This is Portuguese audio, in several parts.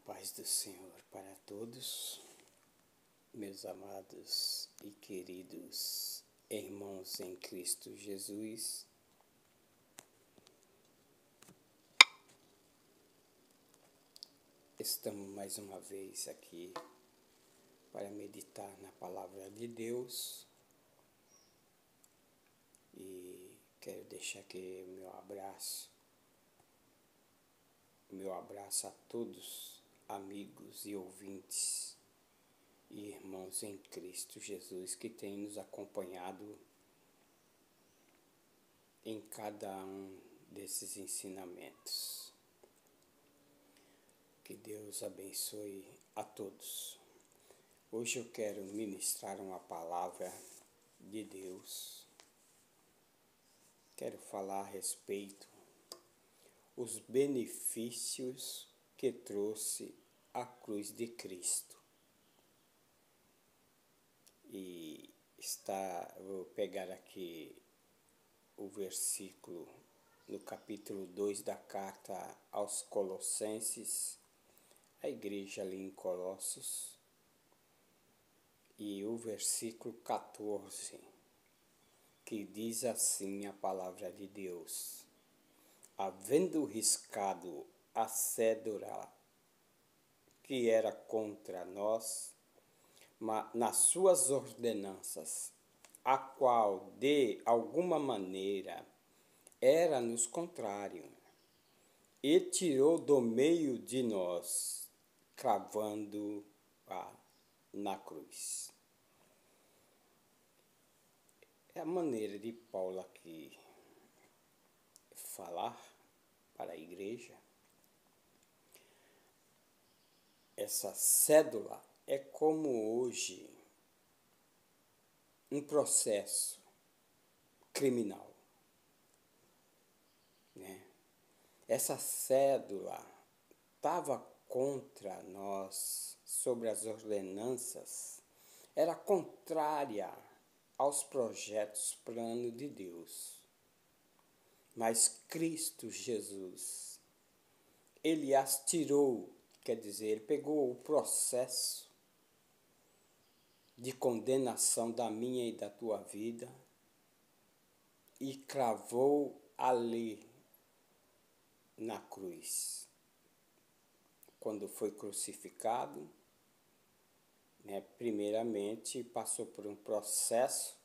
Paz do Senhor para todos, meus amados e queridos irmãos em Cristo Jesus. Estamos mais uma vez aqui para meditar na Palavra de Deus e quero deixar aqui meu abraço a todos, amigos e ouvintes e irmãos em Cristo Jesus que têm nos acompanhado em cada um desses ensinamentos. Que Deus abençoe a todos. Hoje eu quero ministrar uma palavra de Deus. Quero falar a respeito dos benefícios que trouxe a cruz de Cristo. Vou pegar aqui o versículo no capítulo 2 da carta aos Colossenses, a igreja ali em Colossos, e o versículo 14, que diz assim a palavra de Deus: havendo riscado a cédula que era contra nós, nas suas ordenanças, a qual de alguma maneira era-nos contrário, e tirou do meio de nós, cravando-a na cruz. É a maneira de Paulo aqui falar para a igreja. Essa cédula é como hoje um processo criminal, né? Essa cédula estava contra nós sobre as ordenanças, era contrária aos projetos, plano de Deus. Mas Cristo Jesus, Ele as tirou, quer dizer, Ele pegou o processo de condenação da minha e da tua vida e cravou ali na cruz. Quando foi crucificado, primeiramente passou por um processo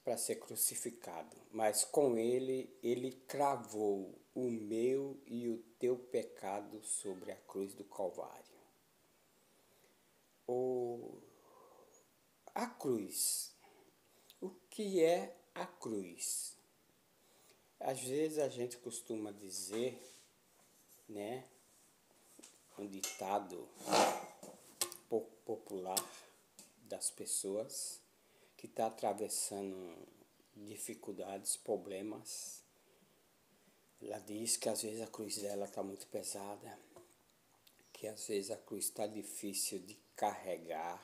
para ser crucificado, mas com ele cravou o meu e o teu pecado sobre a cruz do Calvário. A cruz. O que é a cruz? Às vezes a gente costuma dizer, um ditado pouco popular das pessoas que está atravessando dificuldades, problemas. Ela diz que às vezes a cruz dela está muito pesada, que às vezes a cruz está difícil de carregar,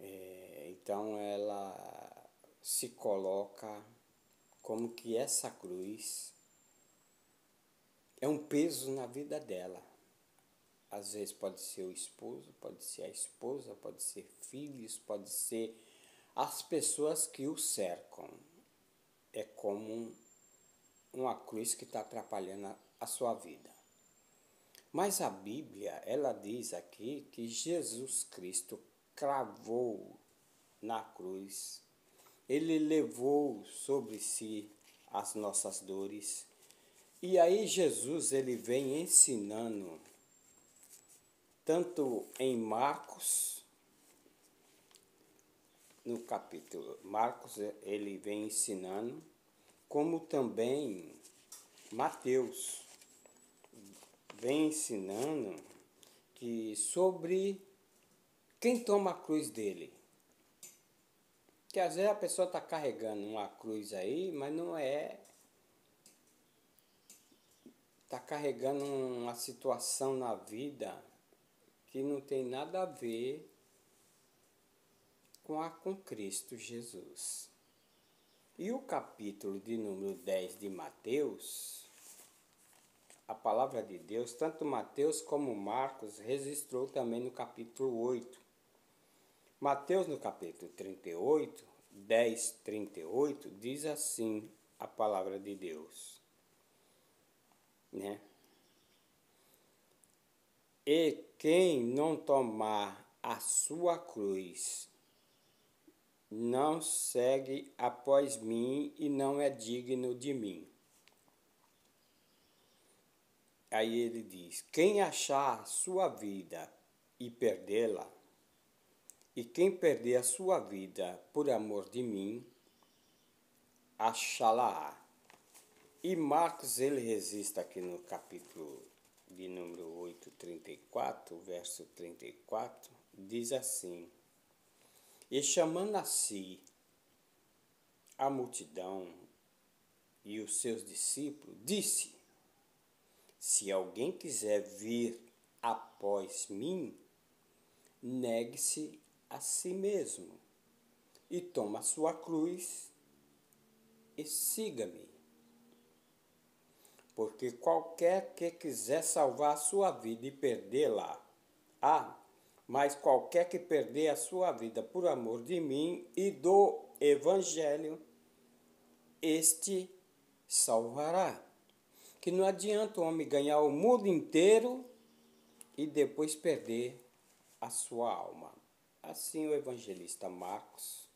então ela se coloca como que essa cruz é um peso na vida dela. Às vezes pode ser o esposo, pode ser a esposa, pode ser filhos, pode ser as pessoas que o cercam. É como uma cruz que está atrapalhando a sua vida. Mas a Bíblia, ela diz aqui que Jesus Cristo cravou na cruz. Ele levou sobre si as nossas dores. E aí Jesus, ele vem ensinando, tanto em Marcos, no capítulo Marcos, ele vem ensinando, como também Mateus vem ensinando que sobre quem toma a cruz dele. Que às vezes a pessoa está carregando uma cruz aí, mas não é. Está carregando uma situação na vida que não tem nada a ver com Cristo Jesus. E o capítulo de número 10 de Mateus a palavra de Deus, tanto Mateus como Marcos registrou também no capítulo 8. Mateus, no capítulo 38, 10, 38, diz assim a palavra de Deus, né? E quem não tomar a sua cruz, não segue após mim e não é digno de mim. Aí ele diz, quem achar a sua vida e perdê-la, e quem perder a sua vida por amor de mim, achá-la-á. E Marcos, ele registra aqui no capítulo de número 8, 34, verso 34, diz assim, e chamando a si a multidão e os seus discípulos, disse, se alguém quiser vir após mim, negue-se a si mesmo e toma a sua cruz e siga-me. Porque qualquer que quiser salvar a sua vida e perdê-la, mas qualquer que perder a sua vida por amor de mim e do Evangelho, este salvará. Que não adianta o homem ganhar o mundo inteiro e depois perder a sua alma. Assim o evangelista Marcos,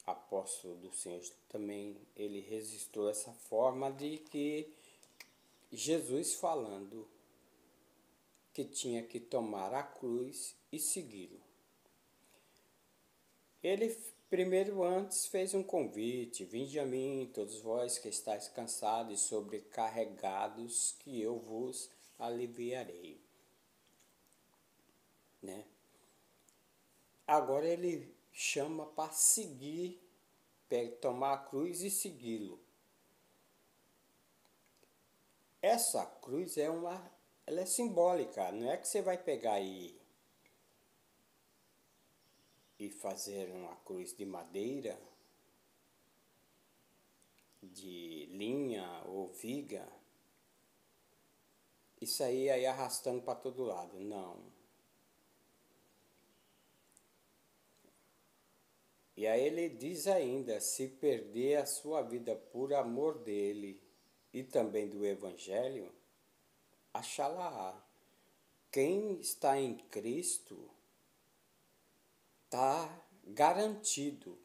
apóstolo do Senhor, também ele registrou essa forma de que Jesus falando que tinha que tomar a cruz e segui-lo. Ele primeiro antes fez um convite, vinde a mim, todos vós que estáis cansados e sobrecarregados, que eu vos aliviarei. Né? Agora ele chama para seguir, tomar a cruz e segui-lo. Essa cruz ela é simbólica, não é que você vai pegar e fazer uma cruz de madeira, de linha ou viga, isso aí arrastando para todo lado, não. E aí ele diz ainda, se perder a sua vida por amor dele e também do Evangelho, achá-la-á. Quem está em Cristo está garantido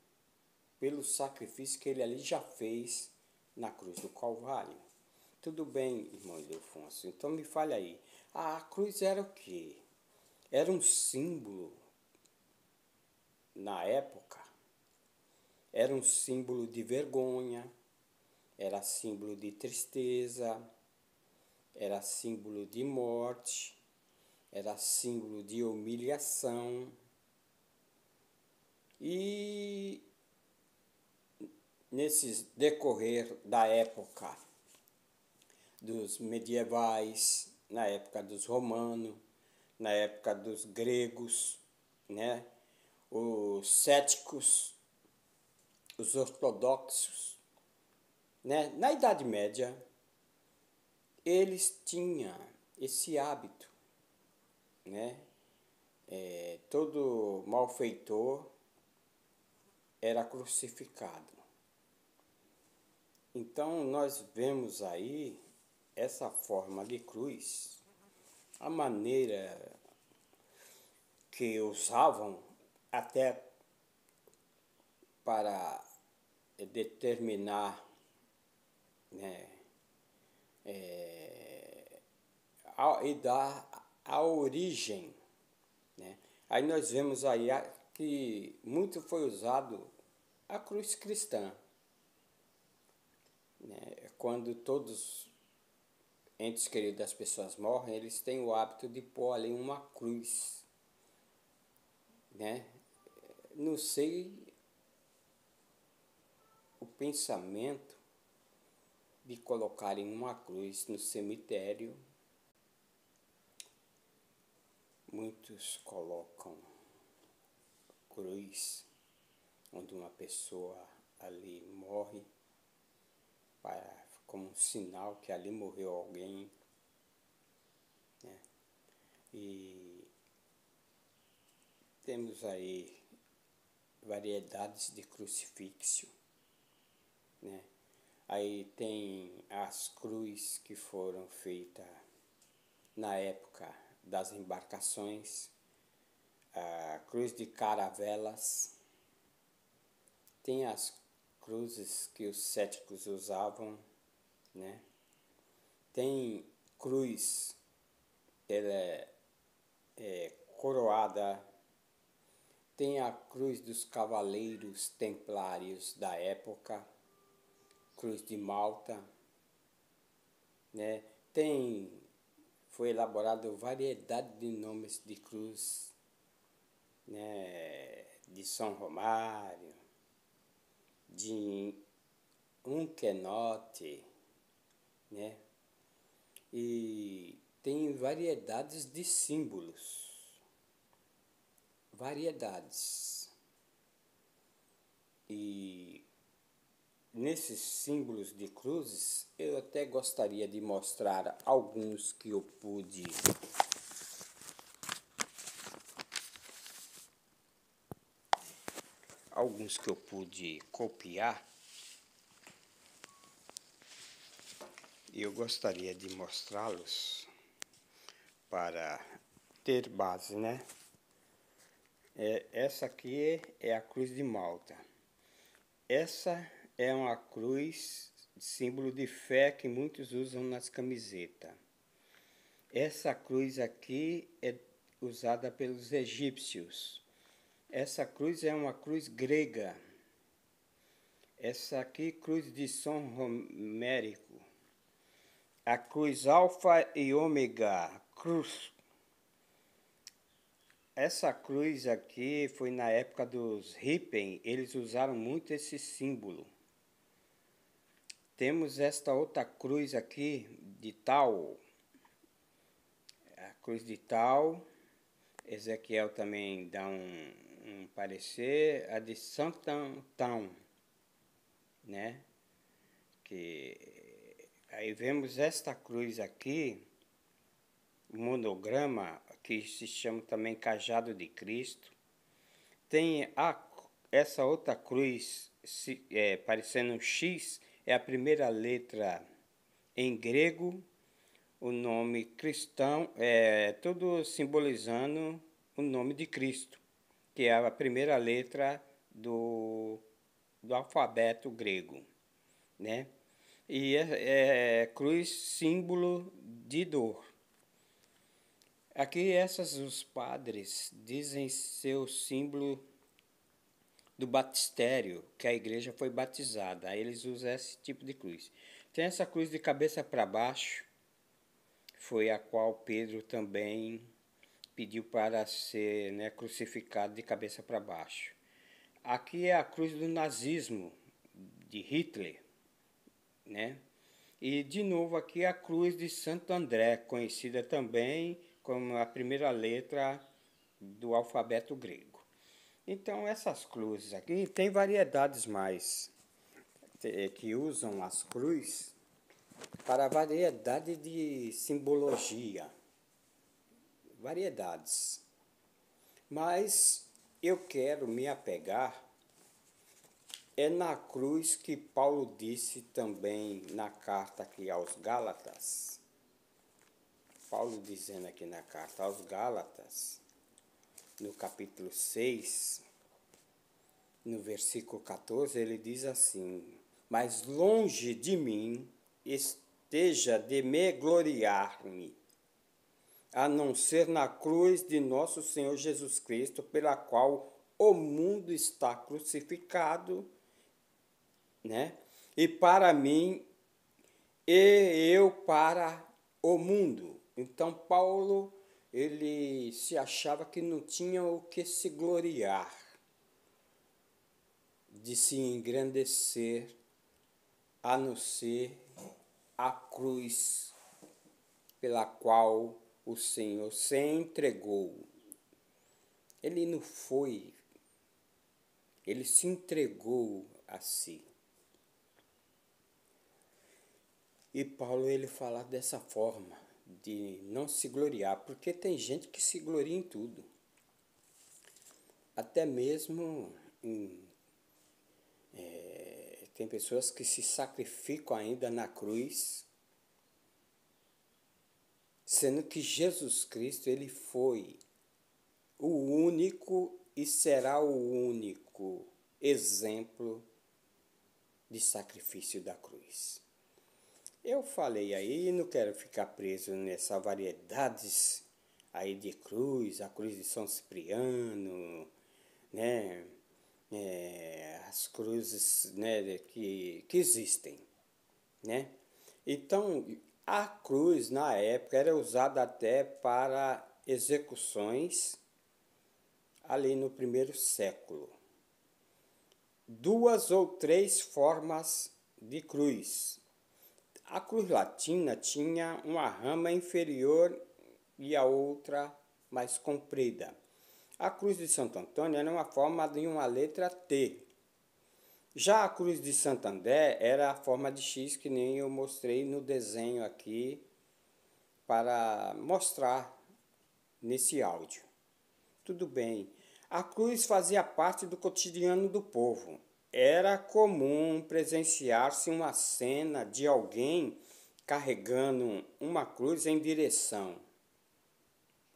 pelo sacrifício que ele ali já fez na cruz do Calvário. Tudo bem, irmão Ildefonso, então me fale aí. A cruz era o quê? Era um símbolo, na época, era um símbolo de vergonha, era símbolo de tristeza, era símbolo de morte, era símbolo de humilhação. E nesse decorrer da época dos medievais, na época dos romanos, na época dos gregos, né? Os céticos, os ortodoxos, né? Na Idade Média, eles tinham esse hábito, né? Todo malfeitor era crucificado. Então nós vemos aí essa forma de cruz, a maneira que usavam até para determinar, né, e dar a origem, né? Aí nós vemos aí que muito foi usado a cruz cristã, né? Quando todos entes queridos das pessoas morrem, eles têm o hábito de pôr ali uma cruz, né? Não sei o pensamento de colocarem uma cruz no cemitério. Muitos colocam cruz onde uma pessoa ali morre para como um sinal que ali morreu alguém, né? E temos aí variedades de crucifixo, né? Aí tem as cruzes que foram feitas na época das embarcações, a cruz de caravelas, tem as cruzes que os céticos usavam, né? Tem cruz, ela é coroada, tem a cruz dos cavaleiros templários da época, cruz de Malta, né? Foi elaborado variedade de nomes de cruz, né? De São Romário, de Huguenote, né? E tem variedades de símbolos, variedades. E nesses símbolos de cruzes, eu até gostaria de mostrar alguns que eu pude copiar. E eu gostaria de mostrá-los para ter base, né? Essa aqui é a cruz de Malta. Essa é uma cruz, símbolo de fé que muitos usam nas camisetas. Essa cruz aqui é usada pelos egípcios. Essa cruz é uma cruz grega. Essa aqui, cruz de São Romérico. A cruz alfa e ômega, cruz. Essa cruz aqui foi na época dos hippies, eles usaram muito esse símbolo. Temos esta outra cruz aqui, de tal. A cruz de tal. Ezequiel também dá um parecer. A de Santo Antão, né? Aí vemos esta cruz aqui, monograma, que se chama também Cajado de Cristo. Tem essa outra cruz, parecendo um X, é a primeira letra em grego, o nome cristão, tudo simbolizando o nome de Cristo, que é a primeira letra do alfabeto grego, né? E cruz, símbolo de dor. Aqui os padres dizem ser o símbolo do batistério, que a igreja foi batizada. Aí eles usam esse tipo de cruz. Tem essa cruz de cabeça para baixo, foi a qual Pedro também pediu para ser, né, crucificado de cabeça para baixo. Aqui é a cruz do nazismo, de Hitler, né? E de novo aqui a cruz de Santo André, conhecida também como a primeira letra do alfabeto grego. Então essas cruzes aqui tem variedades mais que usam as cruzes para variedade de simbologia, variedades. Mas eu quero me apegar na cruz que Paulo disse também na carta aqui aos Gálatas. Paulo dizendo aqui na carta aos Gálatas, no capítulo 6, no versículo 14, ele diz assim: mas longe de mim esteja de me gloriar-me, a não ser na cruz de nosso Senhor Jesus Cristo, pela qual o mundo está crucificado, né? E para mim, e eu para o mundo. Então Paulo, ele se achava que não tinha o que se gloriar, de se engrandecer, a não ser a cruz pela qual o Senhor se entregou. Ele não foi, ele se entregou a si. E Paulo ele fala dessa forma, de não se gloriar, porque tem gente que se gloria em tudo. Até mesmo tem pessoas que se sacrificam ainda na cruz, sendo que Jesus Cristo ele foi o único e será o único exemplo de sacrifício da cruz. Eu falei aí, não quero ficar preso nessas variedades aí de cruz, a cruz de São Cipriano, né? As cruzes, né, que existem, né? Então, a cruz na época era usada até para execuções ali no primeiro século. 2 ou 3 formas de cruz. A cruz latina tinha uma rama inferior e a outra mais comprida. A cruz de Santo Antônio era uma forma de uma letra T. Já a cruz de Santo André era a forma de X, que nem eu mostrei no desenho aqui para mostrar nesse áudio. Tudo bem. A cruz fazia parte do cotidiano do povo. Era comum presenciar-se uma cena de alguém carregando uma cruz em direção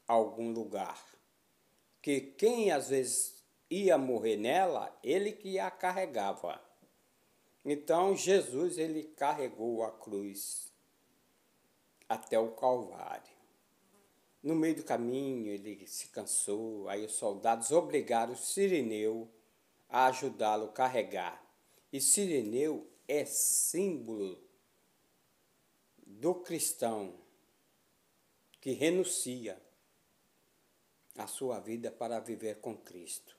a algum lugar. Que quem às vezes ia morrer nela, ele que a carregava. Então Jesus ele carregou a cruz até o Calvário. No meio do caminho ele se cansou, aí os soldados obrigaram Cirineu a ajudá-lo a carregar. E Cirineu é símbolo do cristão que renuncia a sua vida para viver com Cristo.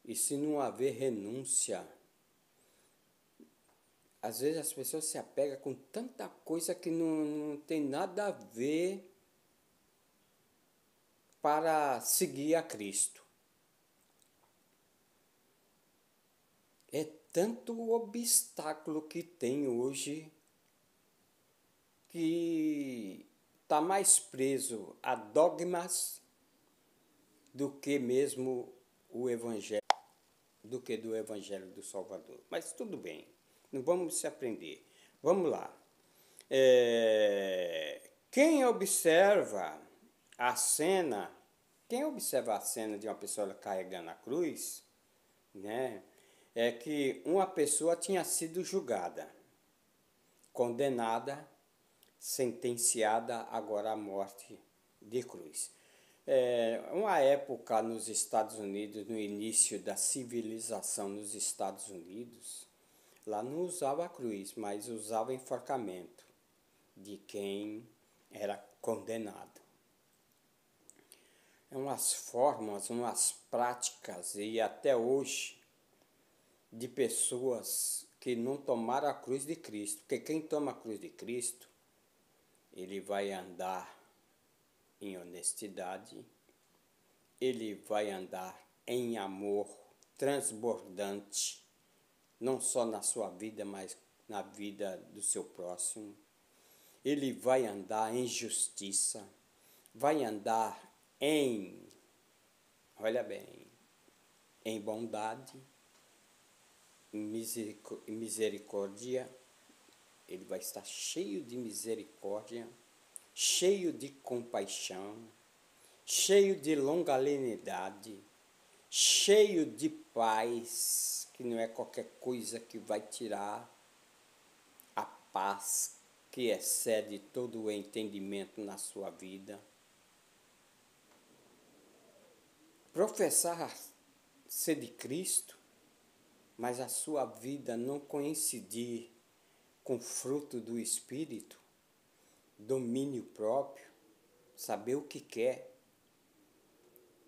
E se não haver renúncia, às vezes as pessoas se apegam com tanta coisa que não tem nada a ver para seguir a Cristo. É tanto obstáculo que tem hoje que está mais preso a dogmas do que mesmo o Evangelho, do que do Evangelho do Salvador. Mas tudo bem, não vamos se aprender. Vamos lá. Quem observa a cena de uma pessoa carregando a cruz, né, é que uma pessoa tinha sido julgada, condenada, sentenciada agora à morte de cruz. Uma época nos Estados Unidos, no início da civilização nos Estados Unidos, lá não usava a cruz, mas usava enforcamento de quem era condenado. Umas formas, umas práticas e até hoje de pessoas que não tomaram a cruz de Cristo. Porque quem toma a cruz de Cristo, ele vai andar em honestidade, ele vai andar em amor transbordante, não só na sua vida, mas na vida do seu próximo. Ele vai andar em justiça, vai andar olha bem, em bondade, em misericórdia. Ele vai estar cheio de misericórdia, cheio de compaixão, cheio de longanimidade, cheio de paz, que não é qualquer coisa que vai tirar a paz que excede todo o entendimento na sua vida. Professar ser de Cristo, mas a sua vida não coincidir com o fruto do Espírito, domínio próprio, saber o que quer,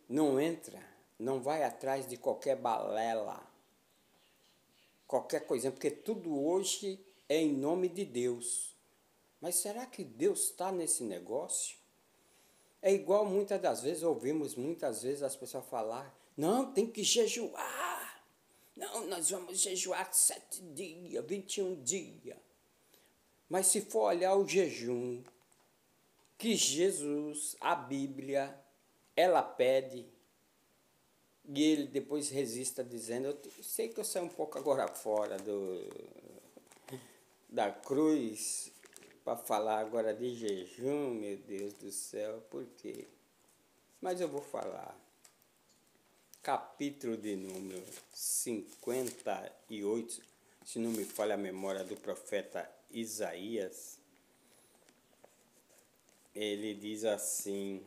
não vai atrás de qualquer balela, qualquer coisa, porque tudo hoje é em nome de Deus. Mas será que Deus está nesse negócio? É igual muitas das vezes, ouvimos muitas vezes as pessoas falar, não, tem que jejuar. Não, nós vamos jejuar 7 dias, 21 dias. Mas se for olhar o jejum que Jesus, a Bíblia, ela pede, e ele depois resista dizendo, eu sei que eu saio um pouco agora fora da cruz, para falar agora de jejum, meu Deus do céu, por quê? Mas eu vou falar. Capítulo de número 58, se não me falha a memória, do profeta Isaías, ele diz assim: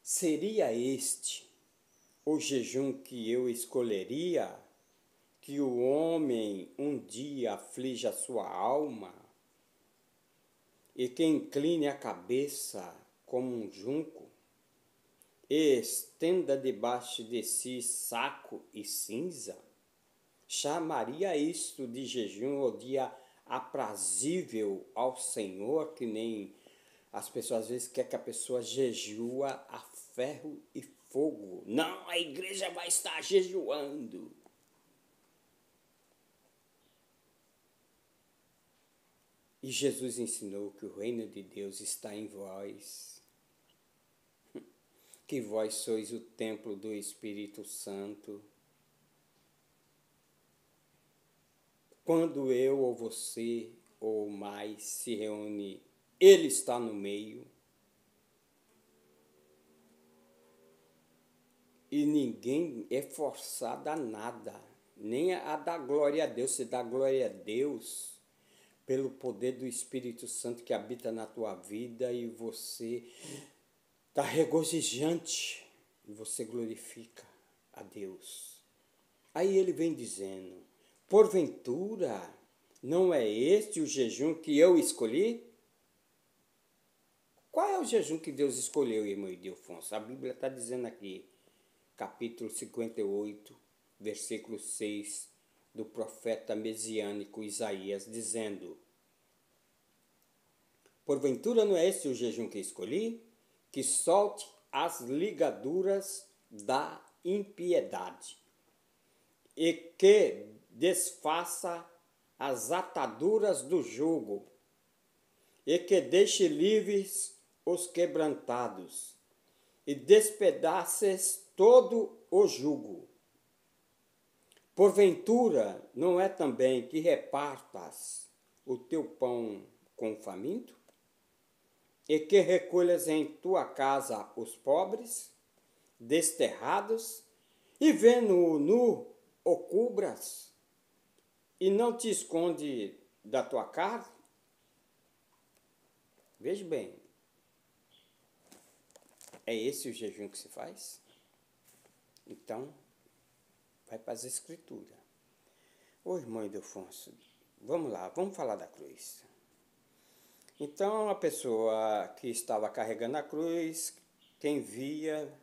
seria este o jejum que eu escolheria, que o homem um dia aflige a sua alma, e que incline a cabeça como um junco, e estenda debaixo de si saco e cinza? Chamaria isto de jejum ou dia aprazível ao Senhor, que nem as pessoas às vezes querem que a pessoa jejua a ferro e fogo. Não, a igreja vai estar jejuando. E Jesus ensinou que o reino de Deus está em vós, que vós sois o templo do Espírito Santo. Quando eu ou você ou mais se reúne, Ele está no meio. E ninguém é forçado a nada, nem a dar glória a Deus. Você dá glória a Deus pelo poder do Espírito Santo que habita na tua vida e você está regozijante e você glorifica a Deus. Aí ele vem dizendo, porventura não é este o jejum que eu escolhi? Qual é o jejum que Deus escolheu, irmão Ildefonso? A Bíblia está dizendo aqui, capítulo 58, versículo 6, do profeta messiânico Isaías, dizendo: porventura não é este o jejum que escolhi? Que solte as ligaduras da impiedade e que desfaça as ataduras do jugo e que deixe livres os quebrantados e despedaces todo o jugo. Porventura, não é também que repartas o teu pão com o faminto? E que recolhas em tua casa os pobres, desterrados, e vendo-o nu, o cubras, e não te esconde da tua casa? Veja bem, é esse o jejum que se faz? Então, vai para as Escrituras. Ô irmão Ildefonso, vamos lá, vamos falar da cruz. Então, a pessoa que estava carregando a cruz, quem via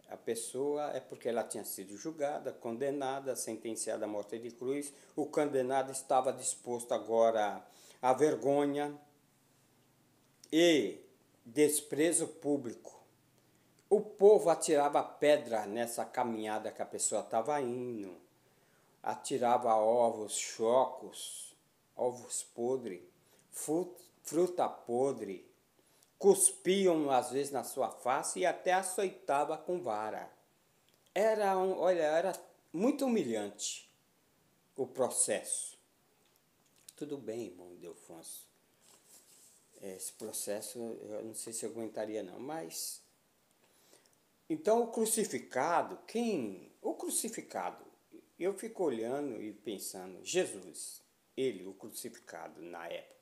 a pessoa é porque ela tinha sido julgada, condenada, sentenciada à morte de cruz. O condenado estava disposto agora à vergonha e desprezo público. O povo atirava pedra nessa caminhada que a pessoa estava indo. Atirava ovos chocos, ovos podres, fruta podre, cuspiam às vezes na sua face e até açoitava com vara. Era muito humilhante o processo. Tudo bem, irmão Ildefonso. Esse processo eu não sei se eu aguentaria não, mas... Então o crucificado, o crucificado, eu fico olhando e pensando, Jesus, ele, o crucificado na época.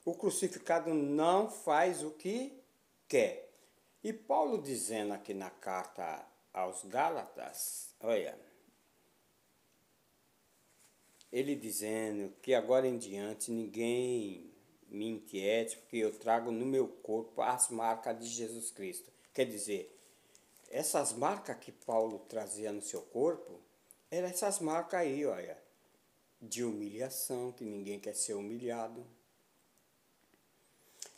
O crucificado não faz o que quer. E Paulo dizendo aqui na carta aos Gálatas, olha, ele dizendo que agora em diante ninguém me inquiete, porque eu trago no meu corpo as marcas de Jesus Cristo. Quer dizer, essas marcas que Paulo trazia no seu corpo, eram essas marcas aí, olha, de humilhação, que ninguém quer ser humilhado.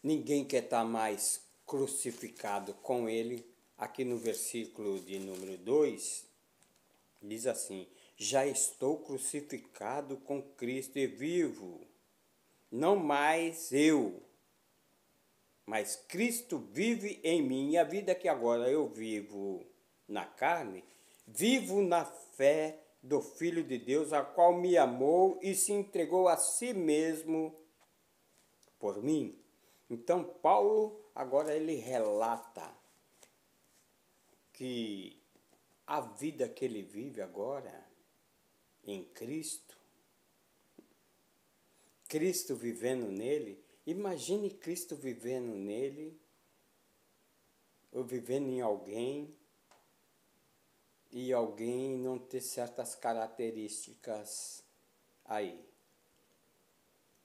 Ninguém quer estar mais crucificado com ele. Aqui no versículo de número 2, diz assim, já estou crucificado com Cristo e vivo. Não mais eu, mas Cristo vive em mim. E a vida que agora eu vivo na carne, vivo na fé do Filho de Deus, a qual me amou e se entregou a si mesmo por mim. Então, Paulo, agora ele relata que a vida que ele vive agora em Cristo, Cristo vivendo nele, imagine Cristo vivendo nele, ou vivendo em alguém, e alguém não ter certas características aí.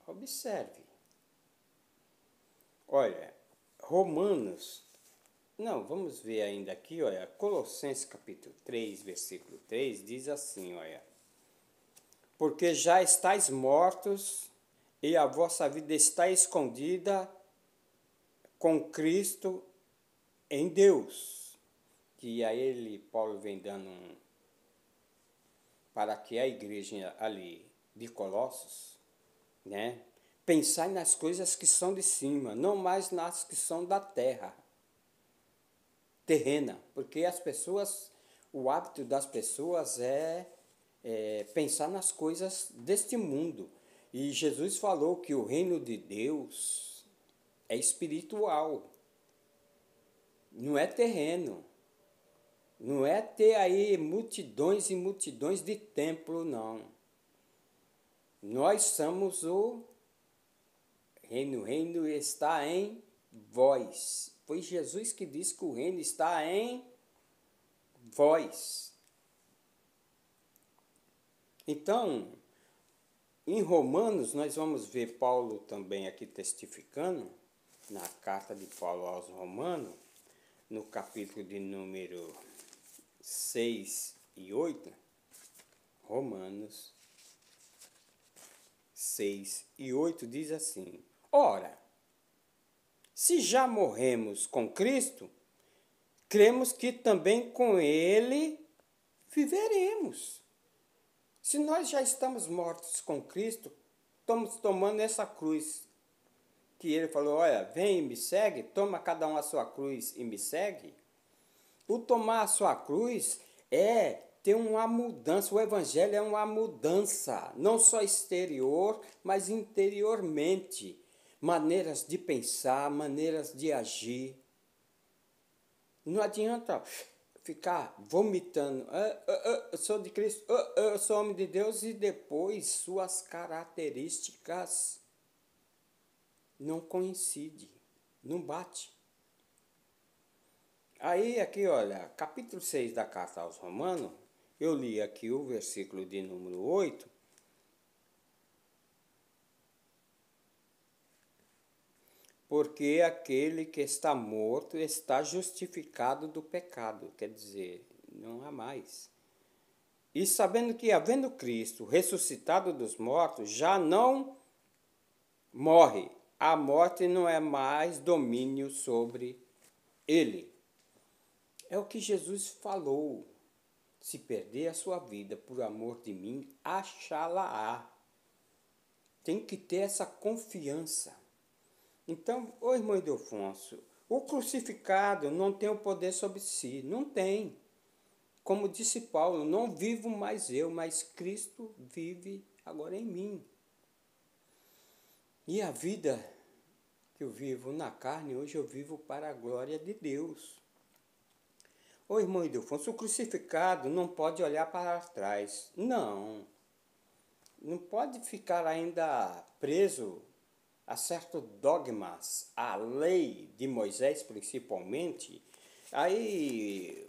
Observe. Olha, vamos ver ainda aqui, olha, Colossenses capítulo 3, versículo 3, diz assim, olha, porque já estáis mortos e a vossa vida está escondida com Cristo em Deus. Que aí Paulo vem dando para que a igreja ali de Colossos, né, pensar nas coisas que são de cima, não mais nas que são da terra, terrena, porque as pessoas, o hábito das pessoas é pensar nas coisas deste mundo. E Jesus falou que o reino de Deus é espiritual, não é terreno. Não é ter aí multidões e multidões de templo, não. Nós somos o reino. O reino está em vós. Foi Jesus que disse que o reino está em vós. Então, em Romanos, nós vamos ver Paulo também aqui testificando, na carta de Paulo aos Romanos, no capítulo de número 6 e 8, Romanos 6 e 8 diz assim: ora, se já morremos com Cristo, cremos que também com Ele viveremos. Se nós já estamos mortos com Cristo, estamos tomando essa cruz que Ele falou, olha, vem e me segue, toma cada um a sua cruz e me segue. O tomar a sua cruz é ter uma mudança, o evangelho é uma mudança, não só exterior, mas interiormente. Maneiras de pensar, maneiras de agir. Não adianta ficar vomitando, eu sou de Cristo, eu sou homem de Deus, e depois suas características não coincidem, não bate. Aí aqui, olha, capítulo 6 da carta aos Romanos, eu li aqui o versículo de número 8. Porque aquele que está morto está justificado do pecado, quer dizer, não há mais. E sabendo que, havendo Cristo ressuscitado dos mortos, já não morre, a morte não é mais domínio sobre ele. É o que Jesus falou. Se perder a sua vida por amor de mim, achá-la-á. Tem que ter essa confiança. Então, ô irmão Ildefonso, o crucificado não tem o poder sobre si. Não tem. Como disse Paulo, não vivo mais eu, mas Cristo vive agora em mim. E a vida que eu vivo na carne, hoje eu vivo para a glória de Deus. Ô irmão Ildefonso, o crucificado não pode olhar para trás. Não pode ficar ainda preso a certos dogmas, a lei de Moisés principalmente. Aí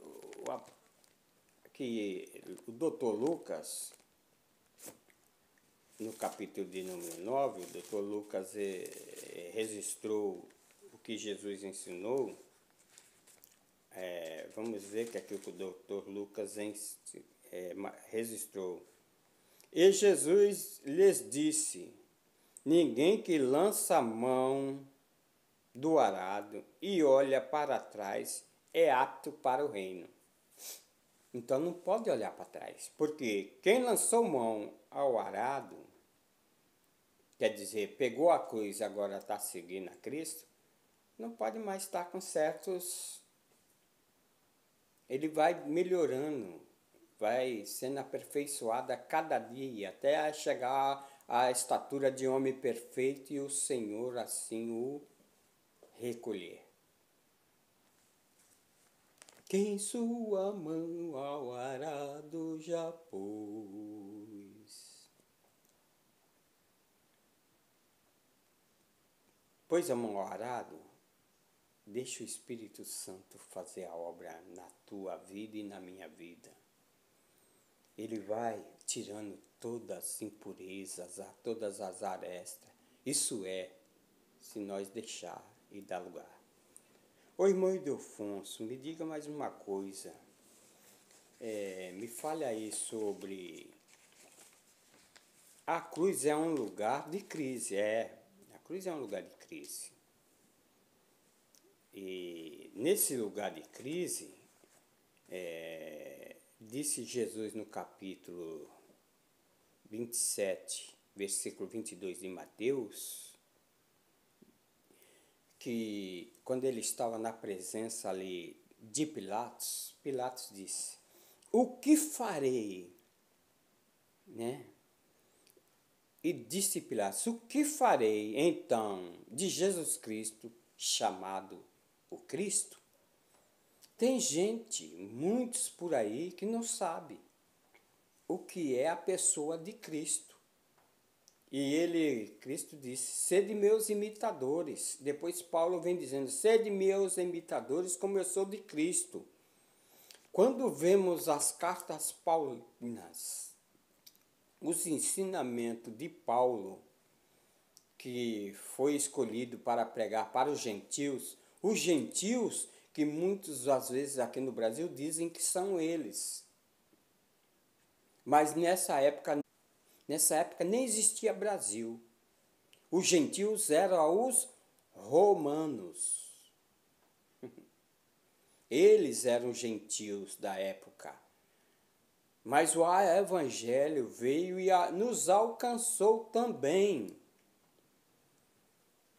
que o doutor Lucas, no capítulo de número 9, o doutor Lucas registrou o que Jesus ensinou. Vamos ver que aquilo que o doutor Lucas registrou. E Jesus lhes disse: ninguém que lança a mão do arado e olha para trás é apto para o reino. Então não pode olhar para trás, porque quem lançou mão ao arado, quer dizer, pegou a cruz e agora está seguindo a Cristo, não pode mais estar com certos. Ele vai melhorando, vai sendo aperfeiçoado a cada dia, até chegar à estatura de homem perfeito e o Senhor assim o recolher. Quem sua mão ao arado já pôs. Pôs a mão ao arado, deixa o Espírito Santo fazer a obra na tua vida e na minha vida. Ele vai tirando todas as impurezas, todas as arestas. Isso é, se nós deixar e dar lugar. Ô irmão Ildefonso, me diga mais uma coisa. Me fale aí sobre... A cruz é um lugar de crise, a cruz é um lugar de crise. E nesse lugar de crise, disse Jesus no capítulo 27, versículo 22 de Mateus, que quando ele estava na presença ali de Pilatos, Pilatos disse, o que farei? Né? E disse Pilatos, o que farei então de Jesus Cristo, chamado o Cristo? Tem gente, muitos por aí, que não sabe o que é a pessoa de Cristo. E Cristo disse, sede meus imitadores. Depois Paulo vem dizendo, sede meus imitadores como eu sou de Cristo. Quando vemos as cartas paulinas, os ensinamentos de Paulo, que foi escolhido para pregar para os gentios que muitos às vezes aqui no Brasil dizem que são eles. Mas nessa época nem existia Brasil. Os gentios eram os romanos. Eles eram gentios da época. Mas o evangelho veio e nos alcançou também.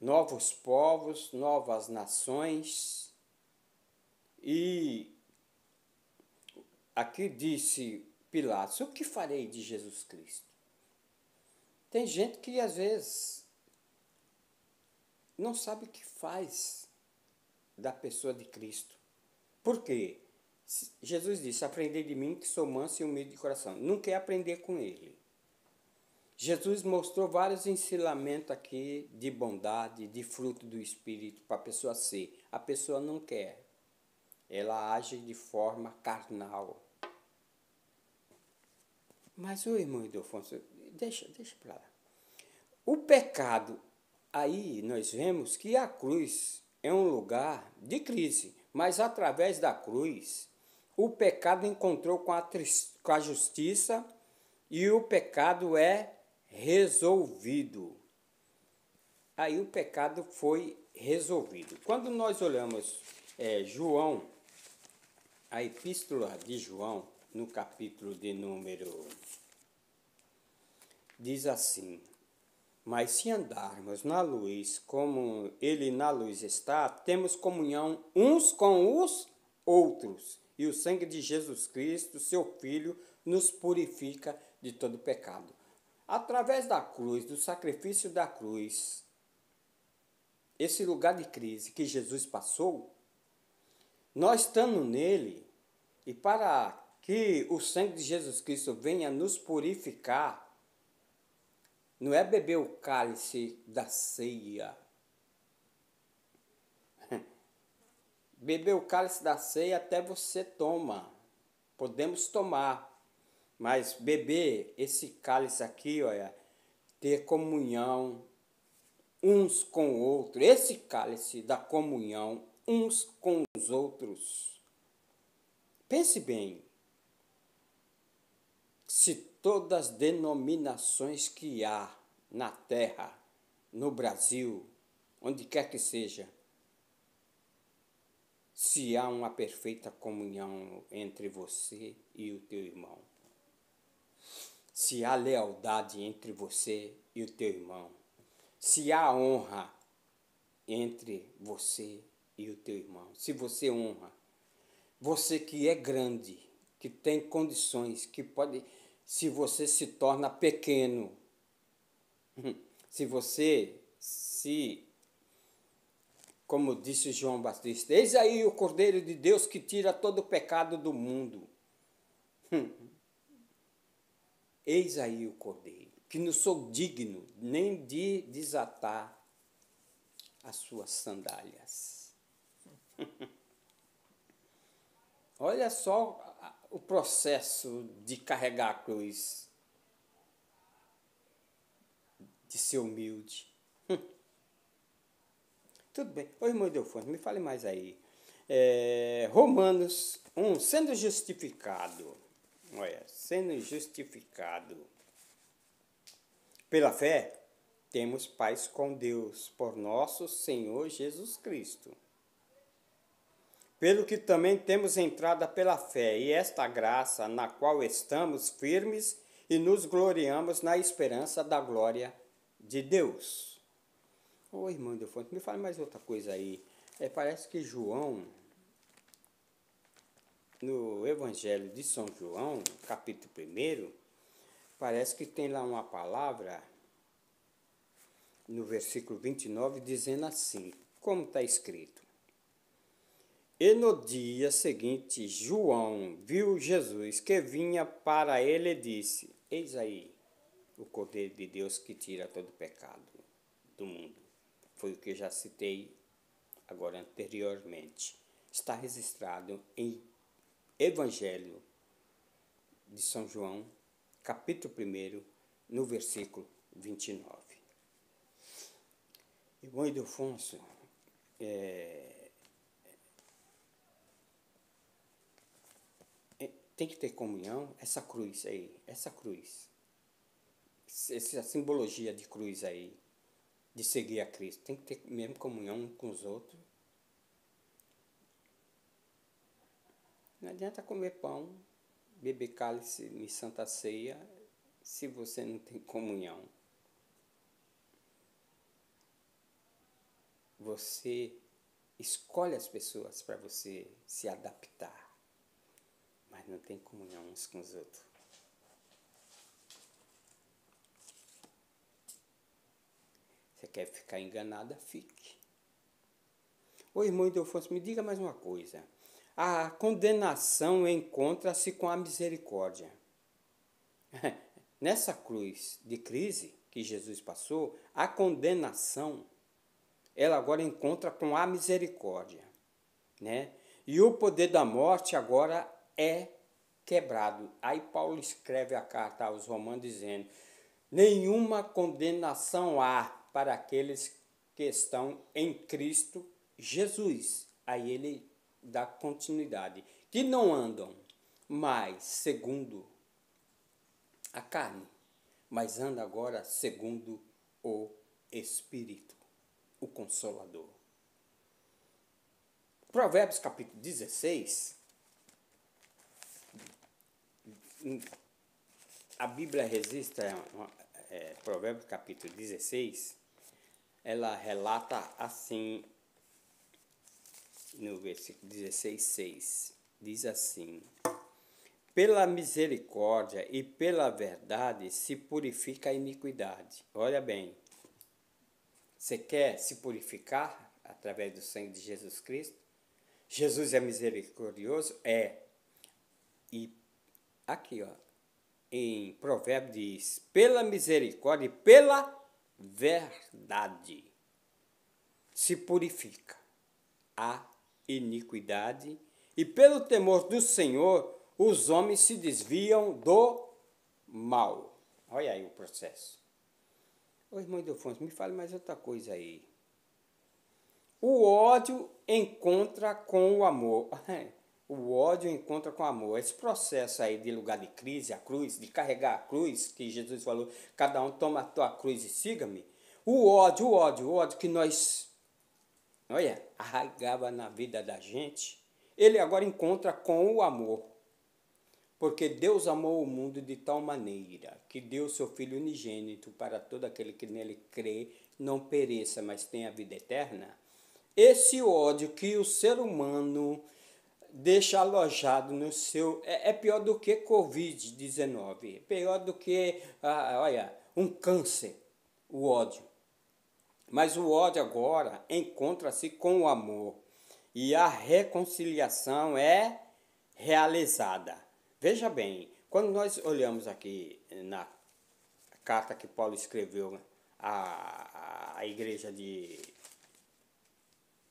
Novos povos, novas nações. E aqui disse Pilatos, o que farei de Jesus Cristo? Tem gente que às vezes não sabe o que faz da pessoa de Cristo. Por quê? Jesus disse, aprendei de mim que sou manso e humilde de coração. Não quer aprender com ele. Jesus mostrou vários ensinamentos aqui de bondade, de fruto do Espírito para a pessoa ser. A pessoa não quer. Ela age de forma carnal. Mas o irmão Ildefonso, deixa para lá. O pecado, aí nós vemos que a cruz é um lugar de crise, mas através da cruz, o pecado encontrou com a justiça e o pecado é resolvido. Aí o pecado foi resolvido. Quando nós olhamos João, a epístola de João, no capítulo de número, diz assim, mas se andarmos na luz, como ele na luz está, temos comunhão uns com os outros. E o sangue de Jesus Cristo, seu Filho, nos purifica de todo pecado. Através da cruz, do sacrifício da cruz, esse lugar de crise que Jesus passou, nós estando nele, e para que o sangue de Jesus Cristo venha nos purificar, não é beber o cálice da ceia. Beber o cálice da ceia até você toma. Podemos tomar. Mas beber esse cálice aqui, olha, ter comunhão uns com o outro. Esse cálice da comunhão uns com os outros. Pense bem. Se todas as denominações que há na terra, no Brasil, onde quer que seja, se há uma perfeita comunhão entre você e o teu irmão. Se há lealdade entre você e o teu irmão. Se há honra entre você e o teu irmão. Se você honra, você que é grande, que tem condições, que pode, se você se torna pequeno, se você como disse João Batista, eis aí o Cordeiro de Deus que tira todo o pecado do mundo. Eis aí o Cordeiro, que não sou digno nem de desatar as suas sandálias. Olha só o processo de carregar a cruz, de ser humilde. Tudo bem. Ô, irmão Delfone, me fale mais aí. Romanos 1, sendo justificado. Olha, sendo justificado pela fé, temos paz com Deus, por nosso Senhor Jesus Cristo. Pelo que também temos entrada pela fé, e esta graça na qual estamos firmes e nos gloriamos na esperança da glória de Deus. Ô, irmão Delfonte, me fale mais outra coisa aí. Parece que João, no Evangelho de São João, capítulo 1, parece que tem lá uma palavra, no versículo 29, dizendo assim, como está escrito. E no dia seguinte, João viu Jesus que vinha para ele e disse, eis aí o Cordeiro de Deus que tira todo o pecado do mundo. Foi o que eu já citei agora anteriormente. Está registrado em Evangelho de São João, capítulo 1, no versículo 29. Irmão Ildefonso, tem que ter comunhão, essa cruz aí, essa simbologia de cruz aí, de seguir a Cristo, tem que ter mesmo comunhão uns com os outros. Não adianta comer pão, beber cálice em Santa Ceia, se você não tem comunhão. Você escolhe as pessoas para você se adaptar, mas não tem comunhão uns com os outros. Você quer ficar enganada? Fique. Ô irmão Ildefonso, me diga mais uma coisa. A condenação encontra-se com a misericórdia. Nessa cruz de crise que Jesus passou, a condenação, ela agora encontra com a misericórdia, né? E o poder da morte agora é quebrado. Aí Paulo escreve a carta aos Romanos dizendo, nenhuma condenação há para aqueles que estão em Cristo Jesus. Aí ele dá continuidade. Que não andam mais segundo a carne, mas andam agora segundo o Espírito, o Consolador. Provérbios capítulo 16, a Bíblia registra, Provérbios capítulo 16, ela relata assim, no versículo 16:6, diz assim, pela misericórdia e pela verdade se purifica a iniquidade. Olha bem, você quer se purificar através do sangue de Jesus Cristo? Jesus é misericordioso? É. E aqui, ó, em Provérbios diz, pela misericórdia e pela verdade se purifica a iniquidade, e pelo temor do Senhor os homens se desviam do mal. Olha aí o processo. Ô irmão Ildefonso, me fale mais outra coisa aí. O ódio encontra com o amor. O ódio encontra com o amor. Esse processo aí de lugar de crise, a cruz, de carregar a cruz, que Jesus falou, cada um toma a tua cruz e siga-me. O ódio que nós olha, arraigava na vida da gente, ele agora encontra com o amor. Porque Deus amou o mundo de tal maneira que deu seu Filho unigênito para todo aquele que nele crê, não pereça, mas tenha vida eterna. Esse ódio que o ser humano deixa alojado no seu... É pior do que Covid-19, é pior do que, olha, um câncer, o ódio. Mas o ódio agora encontra-se com o amor e a reconciliação é realizada. Veja bem, quando nós olhamos aqui na carta que Paulo escreveu à igreja de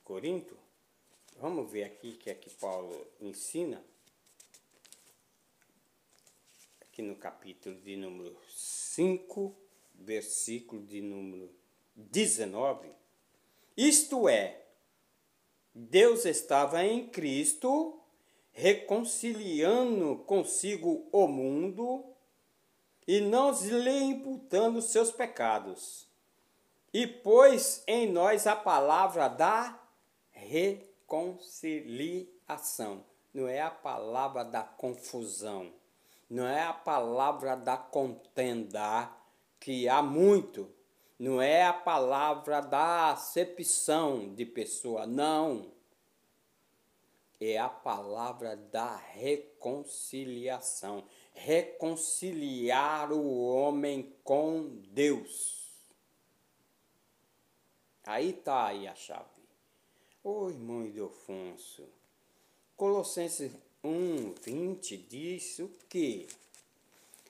Corinto, vamos ver aqui o que é que Paulo ensina, aqui no capítulo de número 5, versículo de número 19, isto é, Deus estava em Cristo, reconciliando consigo o mundo e não lhe imputando seus pecados. E pôs em nós a palavra da reconciliação. Não é a palavra da confusão. Não é a palavra da contenda, que há muito. Não é a palavra da acepção de pessoa. Não. É a palavra da reconciliação. Reconciliar o homem com Deus. Aí está aí a chave. Ô irmão Ildefonso, Colossenses 1:20 diz o quê?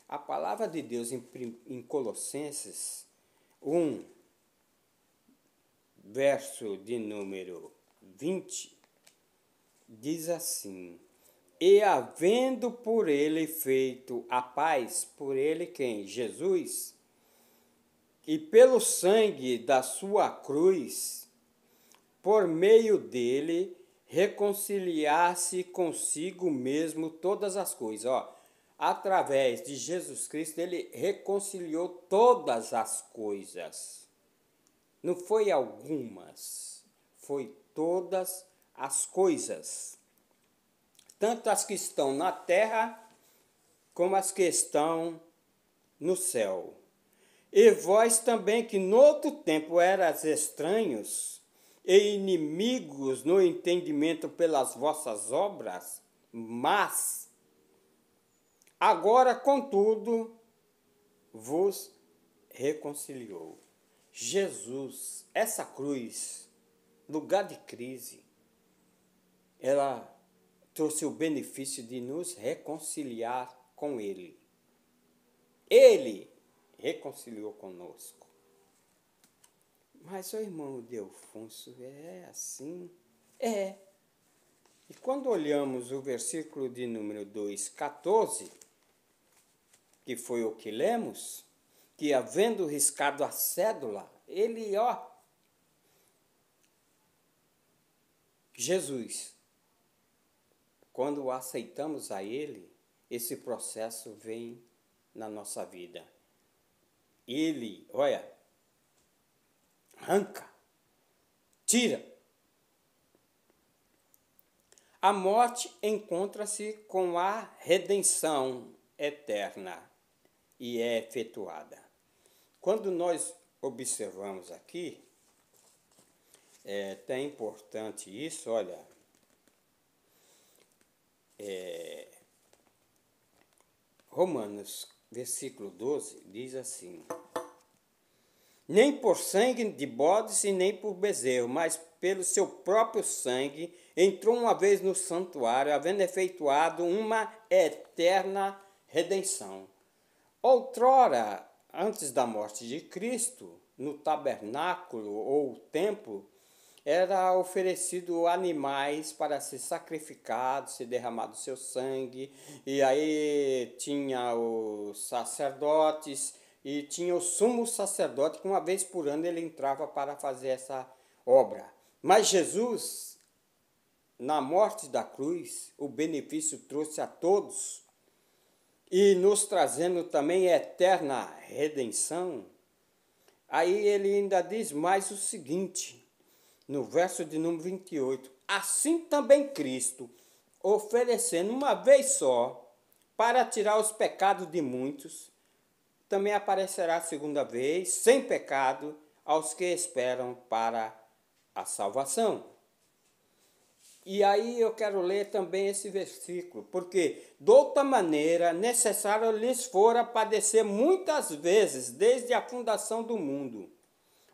A palavra de Deus em Colossenses 1, verso de número 20, diz assim: e havendo por ele feito a paz, por ele quem? Jesus, e pelo sangue da sua cruz, por meio dele, reconciliar-se consigo mesmo todas as coisas. Ó, através de Jesus Cristo, ele reconciliou todas as coisas. Não foi algumas, foi todas as coisas. Tanto as que estão na terra, como as que estão no céu. E vós também, que no outro tempo eras estranhos e inimigos no entendimento pelas vossas obras, mas agora, contudo, vos reconciliou. Jesus, essa cruz, lugar de crise, ela trouxe o benefício de nos reconciliar com Ele. Ele reconciliou conosco. Mas o irmão Ildefonso, é assim? É. E quando olhamos o versículo de número 2:14, que foi o que lemos, que havendo riscado a cédula, ele, Jesus, quando aceitamos a ele, esse processo vem na nossa vida. Ele, arranca, tira. A morte encontra-se com a redenção eterna e é efetuada. Quando nós observamos aqui, é até importante isso, Romanos, versículo 12, diz assim: nem por sangue de bodes e nem por bezerro, mas pelo seu próprio sangue, entrou uma vez no santuário, havendo efetuado uma eterna redenção. Outrora, antes da morte de Cristo, no tabernáculo ou templo, era oferecido animais para ser sacrificados, ser derramado seu sangue, e aí tinha os sacerdotes, e tinha o sumo sacerdote, que uma vez por ano ele entrava para fazer essa obra. Mas Jesus, na morte da cruz, o benefício trouxe a todos, e nos trazendo também eterna redenção. Aí ele ainda diz mais o seguinte: no verso de número 28, assim também Cristo, oferecendo uma vez só, para tirar os pecados de muitos, também aparecerá a segunda vez, sem pecado, aos que esperam para a salvação. E aí eu quero ler também esse versículo, porque de outra maneira necessário lhes fora padecer muitas vezes desde a fundação do mundo.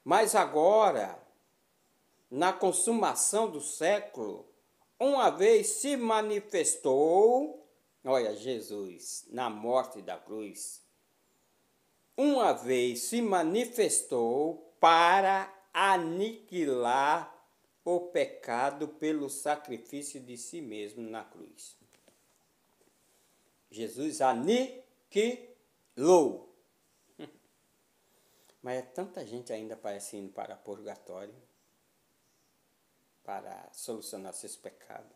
Mas agora, na consumação do século, uma vez se manifestou, olha Jesus, na morte da cruz, uma vez se manifestou para aniquilar o pecado pelo sacrifício de si mesmo na cruz. Jesus aniquilou. Mas é tanta gente ainda parece indo para purgatório para solucionar seus pecados.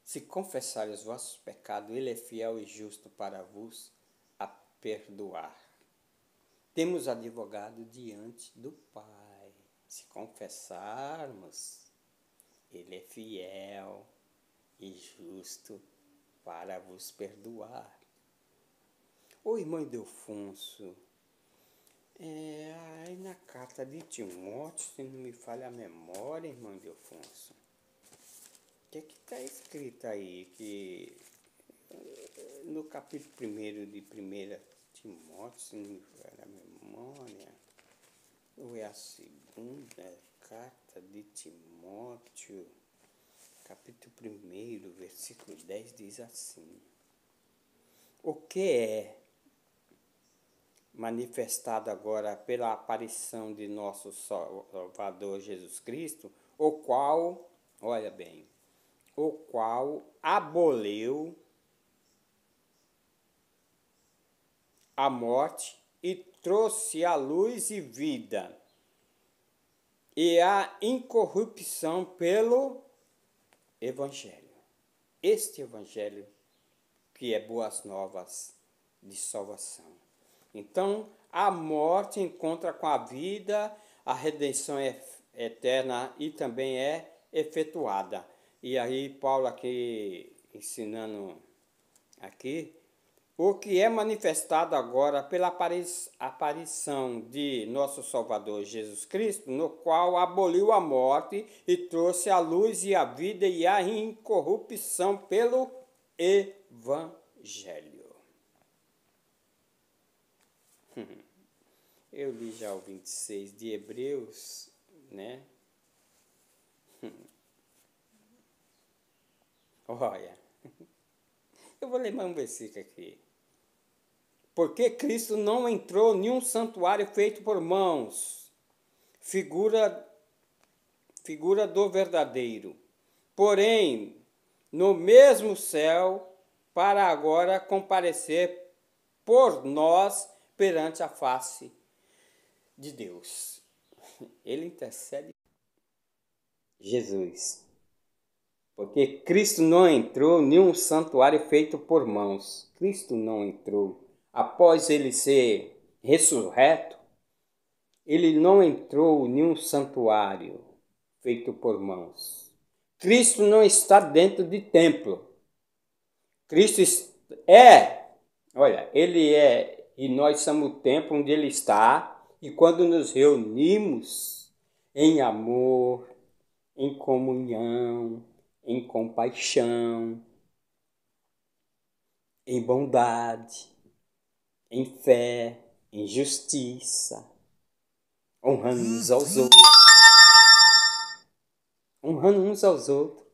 Se confessarem os vossos pecados, Ele é fiel e justo para vos perdoar. Temos advogado diante do Pai. Se confessarmos, Ele é fiel e justo para vos perdoar. Ô irmão Ildefonso, aí na carta de Timóteo, se não me falha a memória, irmão Ildefonso, o que está escrito aí? Que no capítulo 1 de 1 Timóteo, se não me falha a memória, ou é a segunda carta de Timóteo, capítulo 1, versículo 10, diz assim: o que é manifestado agora pela aparição de nosso Salvador Jesus Cristo, o qual, olha bem, o qual aboliu a morte e trouxe a luz e vida e a incorrupção pelo Evangelho. Este Evangelho que é boas novas de salvação. Então, a morte encontra com a vida, a redenção é eterna e também é efetuada. E aí Paulo aqui ensinando aqui, o que é manifestado agora pela aparição de nosso Salvador Jesus Cristo, no qual aboliu a morte e trouxe a luz e a vida e a incorrupção pelo Evangelho. Eu li já o 26 de Hebreus, né? Olha, eu vou ler mais um versículo aqui. Porque Cristo não entrou em um santuário feito por mãos, figura do verdadeiro, porém, no mesmo céu, para agora comparecer por nós perante a face de Deus. Ele intercede. Jesus. Porque Cristo não entrou em um santuário feito por mãos. Cristo não entrou. Após ele ser ressurreto, ele não entrou em um santuário feito por mãos. Cristo não está dentro de templo. Cristo ele é, e nós somos o templo onde ele está, e quando nos reunimos em amor, em comunhão, em compaixão, em bondade, em fé, em justiça, honrando uns aos outros. Honrando uns aos outros.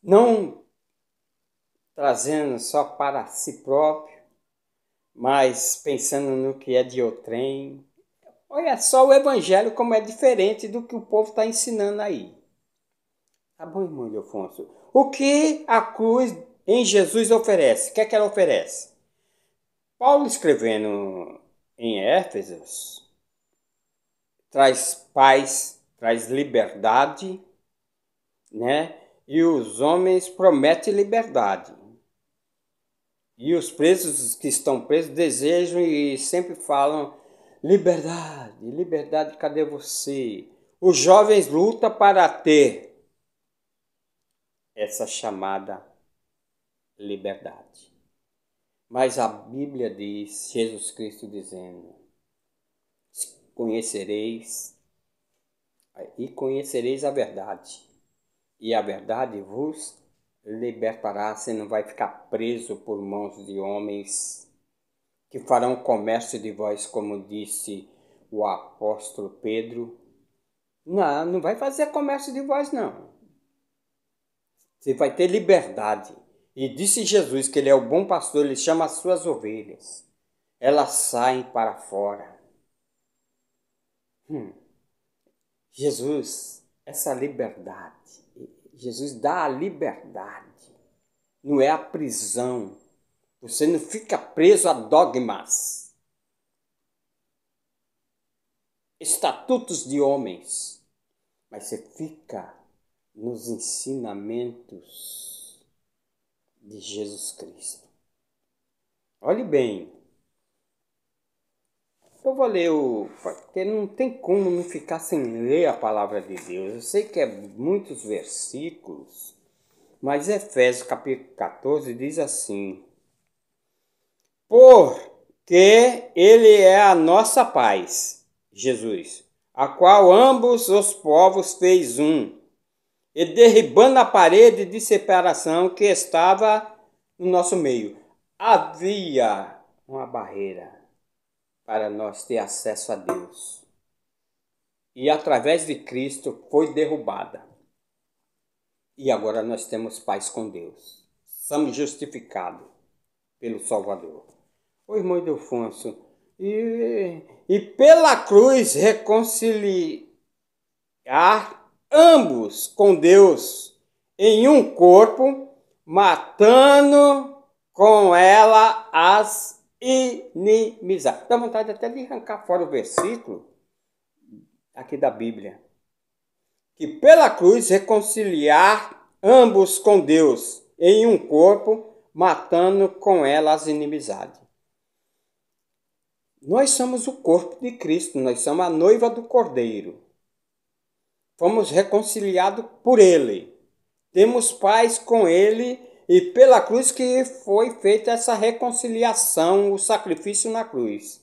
Não trazendo só para si próprio, mas pensando no que é de outrem. Olha só o evangelho como é diferente do que o povo está ensinando aí. Tá bom, irmão Ildefonso? O que a cruz em Jesus oferece? O que é que ela oferece? Paulo escrevendo em Éfeso, traz paz, traz liberdade, né? E os homens prometem liberdade. E os presos que estão presos desejam e sempre falam: liberdade, liberdade, cadê você? Os jovens lutam para ter essa chamada liberdade. Mas a Bíblia diz, Jesus Cristo dizendo: conhecereis a verdade, e a verdade vos libertará. Você não vai ficar preso por mãos de homens que farão comércio de vós, como disse o apóstolo Pedro. Não, não vai fazer comércio de vós, não. Você vai ter liberdade. E disse Jesus que ele é o bom pastor, ele chama as suas ovelhas. Elas saem para fora. Jesus, essa liberdade, Jesus dá a liberdade, não é a prisão. Você não fica preso a dogmas, estatutos de homens, mas você fica nos ensinamentos de Jesus Cristo. Olhe bem, eu vou ler porque não tem como não ficar sem ler a palavra de Deus. Eu sei que é muitos versículos, mas Efésios capítulo 14 diz assim: porque ele é a nossa paz, Jesus, a qual ambos os povos fez um, e derribando a parede de separação que estava no nosso meio. Havia uma barreira para nós ter acesso a Deus. E através de Cristo foi derrubada. E agora nós temos paz com Deus. Somos justificados pelo Salvador. Ô irmão Ildefonso, e pela cruz reconciliar ambos com Deus em um corpo, matando com ela as inimizades. Dá vontade até de arrancar fora o versículo aqui da Bíblia. Que pela cruz reconciliar ambos com Deus em um corpo, matando com ela as inimizades. Nós somos o corpo de Cristo, nós somos a noiva do Cordeiro. Fomos reconciliados por Ele. Temos paz com Ele e pela cruz que foi feita essa reconciliação, o sacrifício na cruz.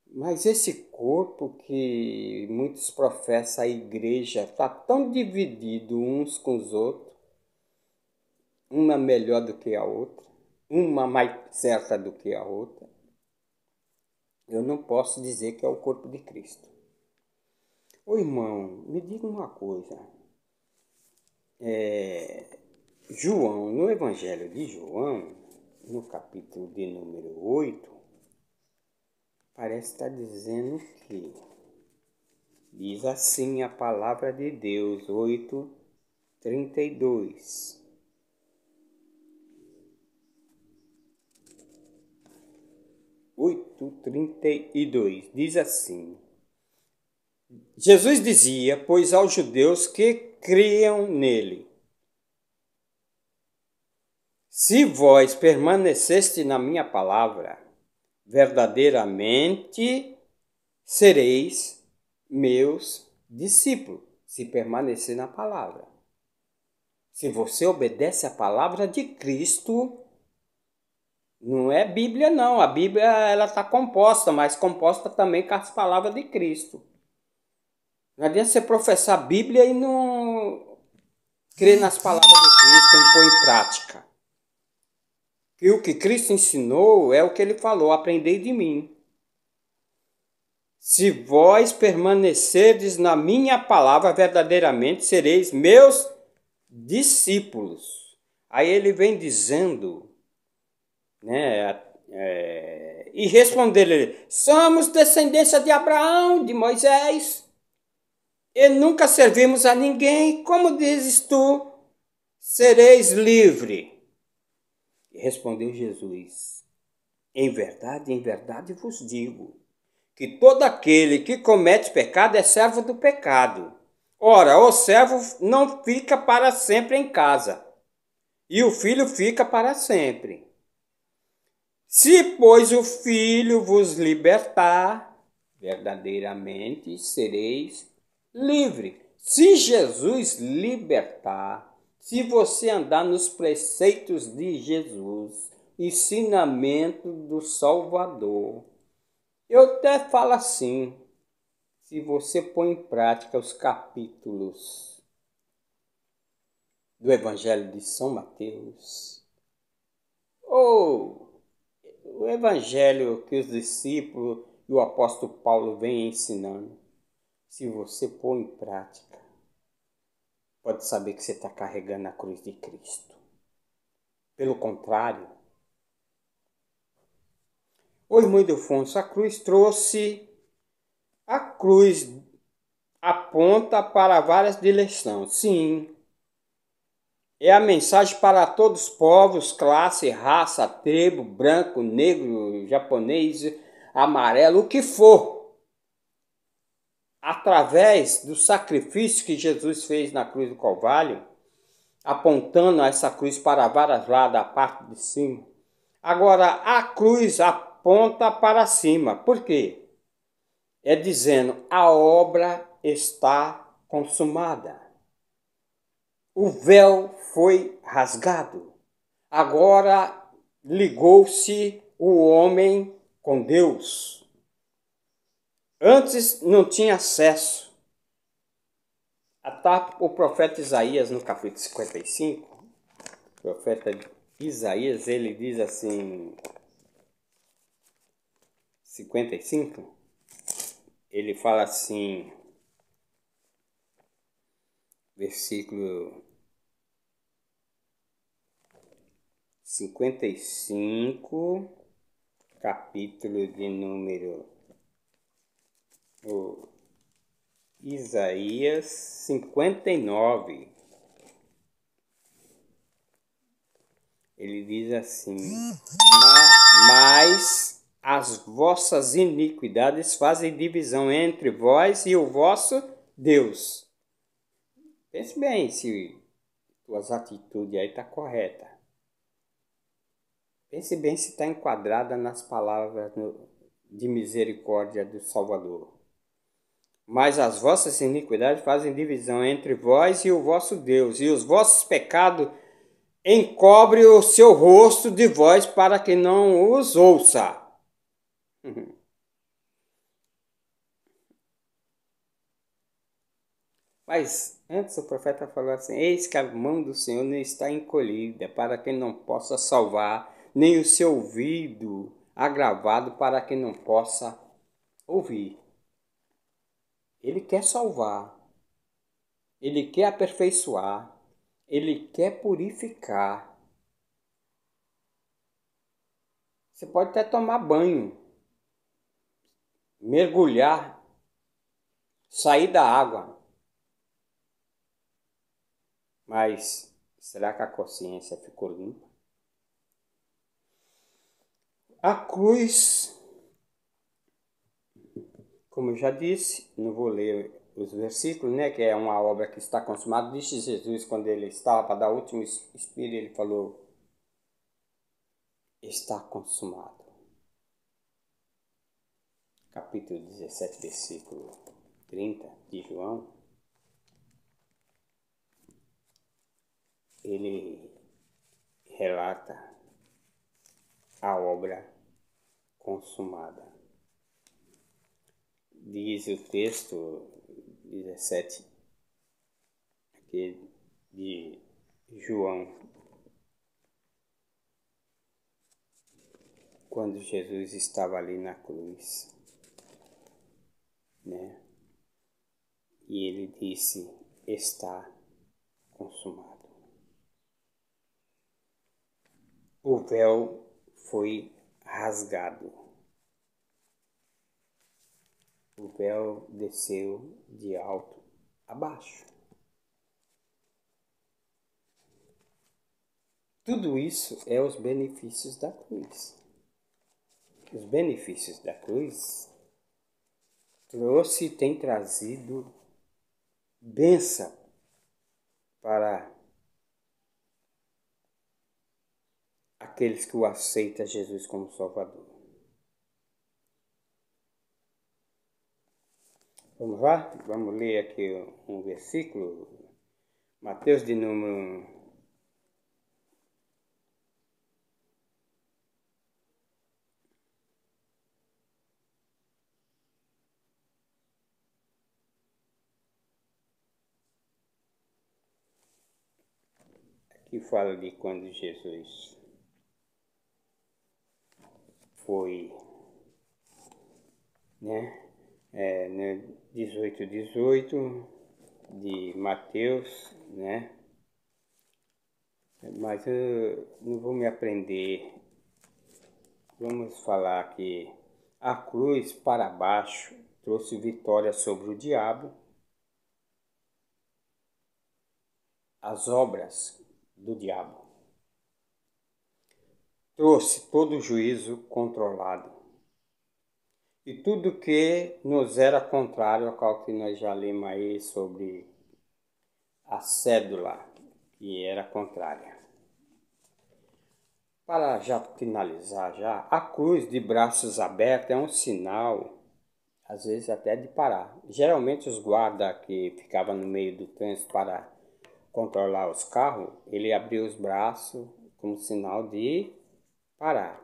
Mas esse corpo que muitos professam, a igreja, está tão dividido uns com os outros, uma melhor do que a outra, uma mais certa do que a outra. Eu não posso dizer que é o corpo de Cristo. Ô irmão, me diga uma coisa. João, no Evangelho de João, no capítulo de número 8, parece estar dizendo que diz assim a palavra de Deus, 8:32. Diz assim: Jesus dizia, pois aos judeus que criam nele: se vós permaneceste na minha palavra, verdadeiramente sereis meus discípulos, se permanecer na palavra. Se você obedece à palavra de Cristo, não é Bíblia não, a Bíblia ela está composta, mas composta também com as palavras de Cristo. Não adianta você professar a Bíblia e não crer nas palavras de Cristo, não pôr em prática. Que o que Cristo ensinou é o que ele falou, aprendei de mim. Se vós permanecerdes na minha palavra, verdadeiramente sereis meus discípulos. Aí ele vem dizendo, né? E responder-lhe: somos descendência de Abraão, de Moisés, e nunca servimos a ninguém. Como dizes tu, sereis livre? E respondeu Jesus: em verdade vos digo, que todo aquele que comete pecado é servo do pecado. Ora, o servo não fica para sempre em casa, e o Filho fica para sempre. Se, pois, o Filho vos libertar, verdadeiramente sereis livre. Se Jesus libertar, se você andar nos preceitos de Jesus, ensinamento do Salvador, eu até falo assim, se você põe em prática os capítulos do Evangelho de São Mateus, ou o Evangelho que os discípulos e o apóstolo Paulo vêm ensinando, se você pôr em prática, pode saber que você está carregando a cruz de Cristo. Pelo contrário, o irmão Ildefonso, a cruz aponta para várias direções. Sim, é a mensagem para todos os povos, classe, raça, tribo, branco, negro, japonês, amarelo, o que for. Através do sacrifício que Jesus fez na cruz do Calvário, apontando essa cruz para vários lados, da parte de cima. Agora, a cruz aponta para cima. Por quê? É dizendo, a obra está consumada. O véu foi rasgado. Agora ligou-se o homem com Deus. Antes não tinha acesso. Até o profeta Isaías, no capítulo 55, o profeta Isaías, ele diz assim, 55, ele fala assim, versículo 55, capítulo de número Isaías 59. Ele diz assim, mas as vossas iniquidades fazem divisão entre vós e o vosso Deus. Pense bem se tuas atitudes aí estão corretas. Pense bem se está enquadrada nas palavras de misericórdia do Salvador. Mas as vossas iniquidades fazem divisão entre vós e o vosso Deus, e os vossos pecados encobrem o seu rosto de vós para que não os ouça. Mas antes o profeta falou assim, eis que a mão do Senhor não está encolhida para que não possa salvar, nem o seu ouvido agravado para que não possa ouvir. Ele quer salvar, ele quer aperfeiçoar, ele quer purificar. Você pode até tomar banho, mergulhar, sair da água. Mas será que a consciência ficou limpa? A cruz, como eu já disse, não vou ler os versículos, né, que é uma obra que está consumada. Disse Jesus quando ele estava para dar o último expiro, ele falou, está consumado. Capítulo 17, versículo 30 de João, ele relata a obra consumada. Diz o texto 17 aqui de João, quando Jesus estava ali na cruz, né? E ele disse, está consumado. O véu foi rasgado. O véu desceu de alto a baixo. Tudo isso é os benefícios da cruz. Os benefícios da cruz trouxe e tem trazido bênção para aqueles que o aceitam Jesus como Salvador. Vamos lá? Vamos ler aqui um versículo. Mateus de número... Aqui fala de quando Jesus foi, né? No 18:18 de Mateus, né? Mas eu não vou me aprender. Vamos falar que a cruz para baixo trouxe vitória sobre o diabo. As obras do diabo trouxe todo o juízo controlado. E tudo que nos era contrário ao que nós já lemos aí sobre a cédula, que era contrária. Para já finalizar já, a cruz de braços abertos é um sinal, às vezes até de parar. Geralmente os guardas que ficavam no meio do trânsito para controlar os carros, ele abria os braços como sinal de parar.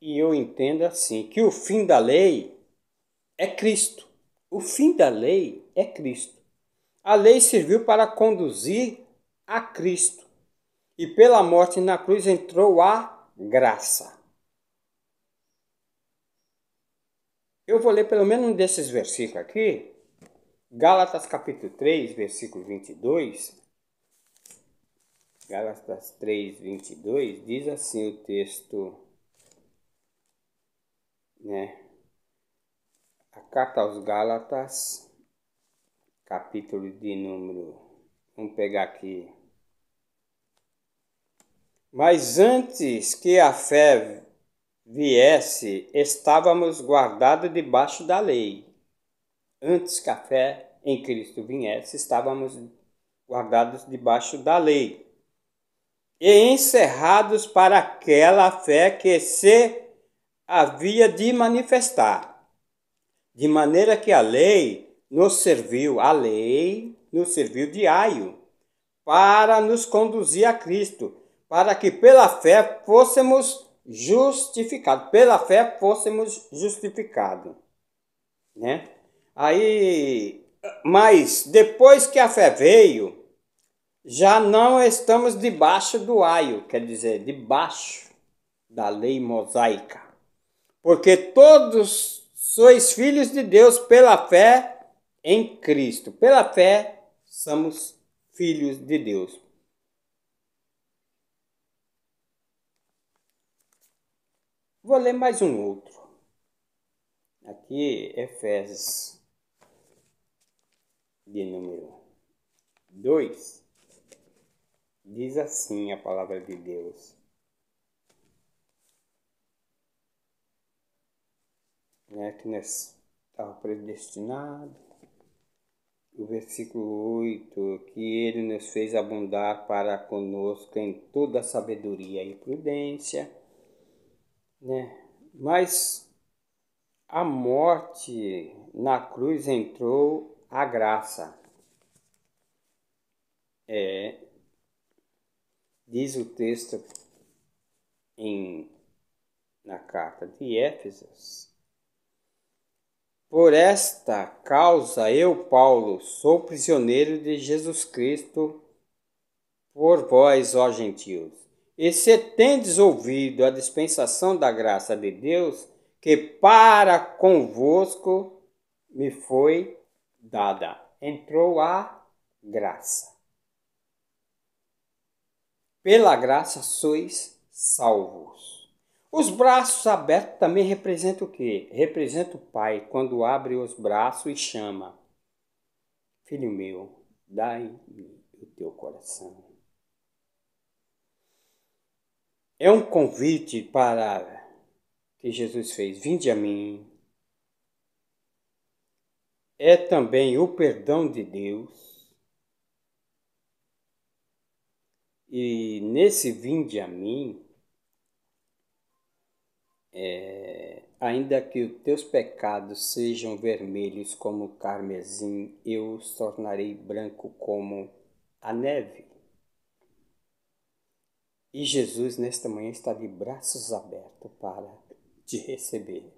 E eu entendo assim, que o fim da lei é Cristo. O fim da lei é Cristo. A lei serviu para conduzir a Cristo. E pela morte na cruz entrou a graça. Eu vou ler pelo menos um desses versículos aqui. Gálatas capítulo 3, versículo 22. Gálatas 3, 22, diz assim o texto, né? A carta aos Gálatas, capítulo de número, vamos pegar aqui. Mas antes que a fé viesse, estávamos guardados debaixo da lei. Antes que a fé em Cristo viesse, estávamos guardados debaixo da lei. E encerrados para aquela fé que se havia de manifestar. De maneira que a lei nos serviu de aio para nos conduzir a Cristo, para que pela fé fôssemos justificados. Pela fé fôssemos justificados, né? Aí, mas depois que a fé veio, já não estamos debaixo do aio, quer dizer, debaixo da lei mosaica. Porque todos sois filhos de Deus pela fé em Cristo. Pela fé somos filhos de Deus. Vou ler mais um outro. Aqui, Efésios, de número 2, diz assim a palavra de Deus. Que nós estávamos predestinados. O versículo 8, que ele nos fez abundar para conosco em toda sabedoria e prudência, né? Mas a morte na cruz entrou a graça. Diz o texto na carta de Éfesos. Por esta causa eu, Paulo, sou prisioneiro de Jesus Cristo por vós, ó gentios. E se tendes ouvido a dispensação da graça de Deus, que para convosco me foi dada. Entrou a graça. Pela graça sois salvos. Os braços abertos também representam o quê? Representa o Pai quando abre os braços e chama. Filho meu, dai-me o teu coração. É um convite para que Jesus fez. Vinde a mim. É também o perdão de Deus. E nesse vinde a mim, ainda que os teus pecados sejam vermelhos como o carmesim, eu os tornarei branco como a neve. E Jesus nesta manhã está de braços abertos para te receber.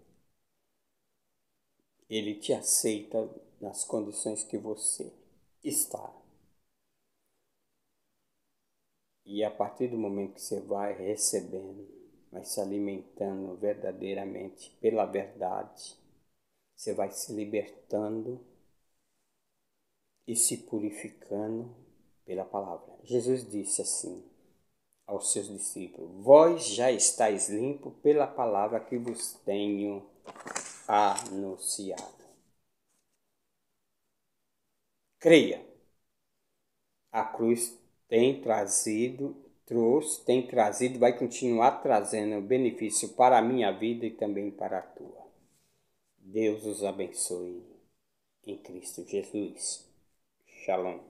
Ele te aceita nas condições que você está. E a partir do momento que você vai recebendo, vai se alimentando verdadeiramente pela verdade, você vai se libertando e se purificando pela palavra. Jesus disse assim aos seus discípulos: vós já estáis limpos pela palavra que vos tenho anunciado. Creia. A cruz tem trazido, vai continuar trazendo benefício para a minha vida e também para a tua. Deus os abençoe em Cristo Jesus. Shalom.